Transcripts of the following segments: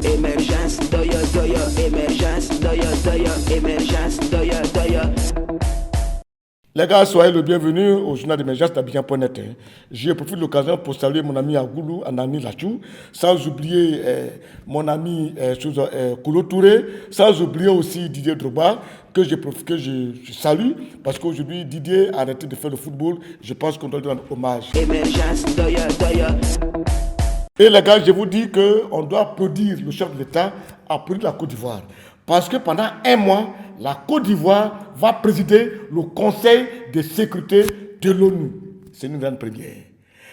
Émergence, doya, doya, émergence, doya, doya, émergence, doya, doya. Les gars, soyez le bienvenu au journal d'émergence d'Abidjan.net. Je profite de l'occasion pour saluer mon ami Agoulou, Anani Lachou, sans oublier mon ami Koulo Touré, sans oublier aussi Didier Drogba, que je salue, parce qu'aujourd'hui Didier a arrêté de faire le football. Je pense qu'on doit lui rendre hommage. Émergence, doya, doya. Et les gars, je vous dis qu'on doit applaudir le chef de l'État, applaudir la Côte d'Ivoire. Parce que pendant un mois, la Côte d'Ivoire va présider le Conseil de sécurité de l'ONU. C'est une grande première.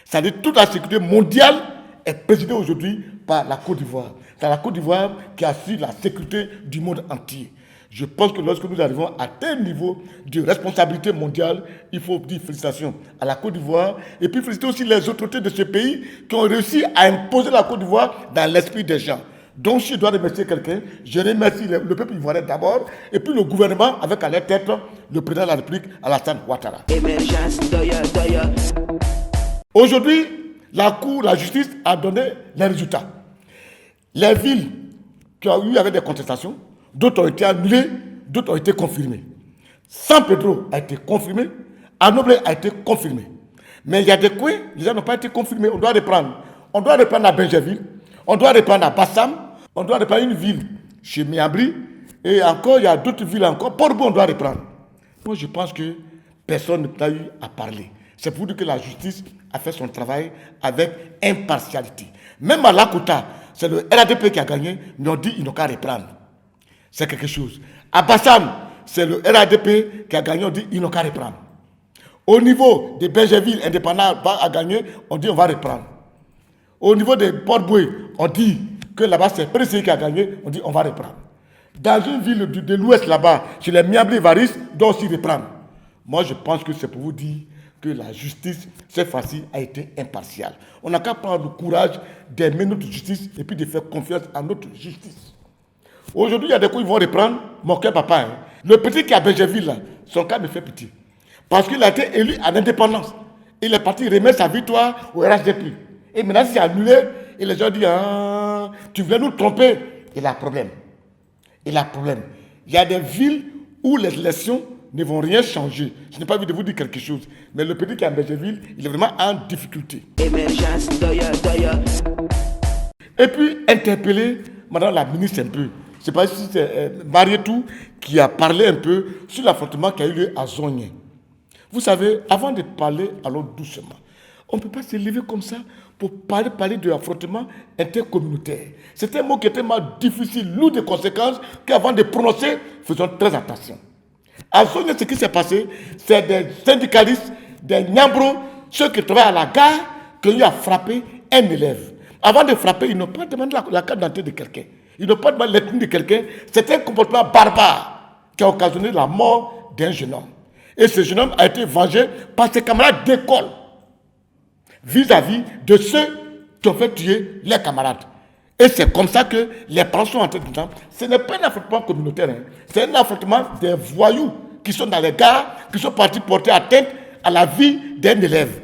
C'est-à-dire que toute la sécurité mondiale est présidée aujourd'hui par la Côte d'Ivoire. C'est la Côte d'Ivoire qui assure la sécurité du monde entier. Je pense que lorsque nous arrivons à tel niveau de responsabilité mondiale, il faut dire félicitations à la Côte d'Ivoire et puis féliciter aussi les autorités de ce pays qui ont réussi à imposer la Côte d'Ivoire dans l'esprit des gens. Donc, si je dois remercier quelqu'un, je remercie le peuple ivoirien d'abord, et puis le gouvernement avec à leur tête le président de la République, Alassane Ouattara. Émergence, doya, doya. Aujourd'hui, la justice a donné les résultats. Les villes qui ont eu avec des contestations, d'autres ont été annulées, d'autres ont été confirmées. San Pedro a été confirmé, Anoble a été confirmé. Mais il y a des coins, les gens n'ont pas été confirmés. On doit reprendre. On doit reprendre à Benjerville. On doit reprendre à Bassam, on doit reprendre une ville chez Miabri, et encore, il y a d'autres villes encore. Port-Bou, on doit reprendre. Moi, je pense que personne n'a eu à parler. C'est pour dire que la justice a fait son travail avec impartialité. Même à Lakota, c'est le RADP qui a gagné, mais on dit qu'ils n'ont qu'à reprendre. C'est quelque chose. À Bassam, c'est le RADP qui a gagné, on dit qu'ils n'ont qu'à reprendre. Au niveau de Benjerville, indépendant a gagné, on dit on va reprendre. Au niveau de Port-Boué, on dit que là-bas c'est PCI qui a gagné, on dit on va reprendre. Dans une ville de l'ouest là-bas, chez les Miabli Varis, on doit aussi reprendre. Moi je pense que c'est pour vous dire que la justice, cette fois-ci, a été impartiale. On n'a qu'à prendre le courage d'aimer notre justice et puis de faire confiance à notre justice. Aujourd'hui, il y a des coups qui vont reprendre mon cœur papa. Le petit qui a Benjerville, là, son cas me fait pitié. Parce qu'il a été élu en indépendance. Il est parti remettre sa victoire au RHDP. Et maintenant, c'est annulé. Et les gens disent, ah, tu viens nous tromper. Il a un problème. Il a un problème. Il y a des villes où les élections ne vont rien changer. Je n'ai pas envie de vous dire quelque chose. Mais le petit qui est à Benjerville, il est vraiment en difficulté. Émergence, doya, doya. Et puis, interpeller madame la ministre un peu. Je ne sais pas si c'est Marietou qui a parlé un peu sur l'affrontement qui a eu lieu à Zogné. Vous savez, avant de parler, allons doucement. On ne peut pas se lever comme ça pour parler de l'affrontement intercommunautaire. C'est un mot qui est tellement difficile, lourd de conséquences, qu'avant de prononcer, faisons très attention. À Zogné, ce qui s'est passé, c'est des syndicalistes, des Niambros, ceux qui travaillent à la gare, qui ont eu à frapper un élève. Avant de frapper, ils n'ont pas demandé la carte d'identité de quelqu'un. Ils n'ont pas demandé l'ethnie de quelqu'un. C'est un comportement barbare qui a occasionné la mort d'un jeune homme. Et ce jeune homme a été vengé par ses camarades d'école vis-à-vis de ceux qui ont fait tuer les camarades. Et c'est comme ça que les parents sont en train de dire, ce n'est pas un affrontement communautaire, hein. C'est un affrontement des voyous qui sont dans les gares, qui sont partis porter atteinte à la vie d'un élève.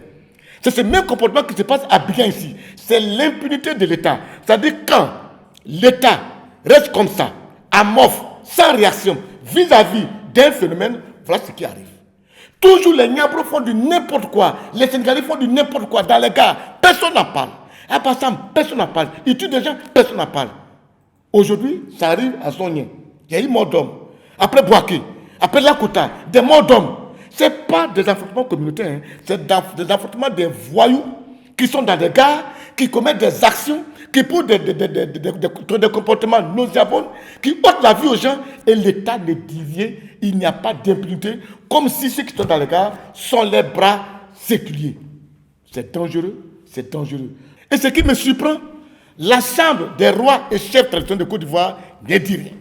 C'est ce même comportement qui se passe à Abidjan ici. C'est l'impunité de l'État. C'est-à-dire quand l'État reste comme ça, amorphe, sans réaction, vis-à-vis d'un phénomène, voilà ce qui arrive. Toujours les Niambros font du n'importe quoi. Les syndicalistes font du n'importe quoi dans les gares. Personne n'en parle. À Bassam, personne n'en parle. Ils tuent des gens, personne n'en parle. Aujourd'hui, ça arrive à Zogné. Il y a eu mort d'hommes. Après Boaké, après Lakota, des morts d'hommes. Ce n'est pas des affrontements communautaires. Hein. C'est des affrontements des voyous qui sont dans des gares, qui commettent des actions, qui pour des comportements nauséabonds, qui ôtent la vie aux gens, et l'État ne dit rien, il n'y a pas d'impunité, comme si ceux qui sont dans les gares sont les bras séculiers. C'est dangereux, c'est dangereux. Et ce qui me surprend, l'ensemble des rois et chefs traditionnels de Côte d'Ivoire ne dit rien.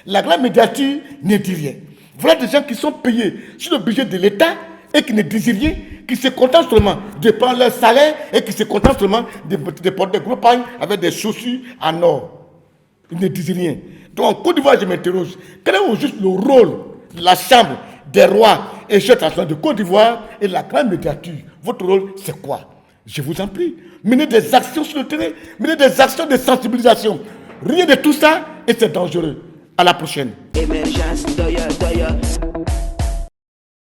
La grande médiature ne dit rien. Voilà des gens qui sont payés sur le budget de l'État et qui ne disent rien, qui se contentent seulement de prendre leur salaire et qui se contentent seulement de porter des gros pagnes avec des chaussures en or. Ils ne disent rien. Donc en Côte d'Ivoire, je m'interroge, quel est au juste le rôle de la Chambre des rois et chefs traditionnels de Côte d'Ivoire et la grande médiature Votre rôle, c'est quoi? Je vous en prie, menez des actions sur le terrain, menez des actions de sensibilisation. Rien de tout ça et c'est dangereux. À la prochaine. Émergence, doya, doya.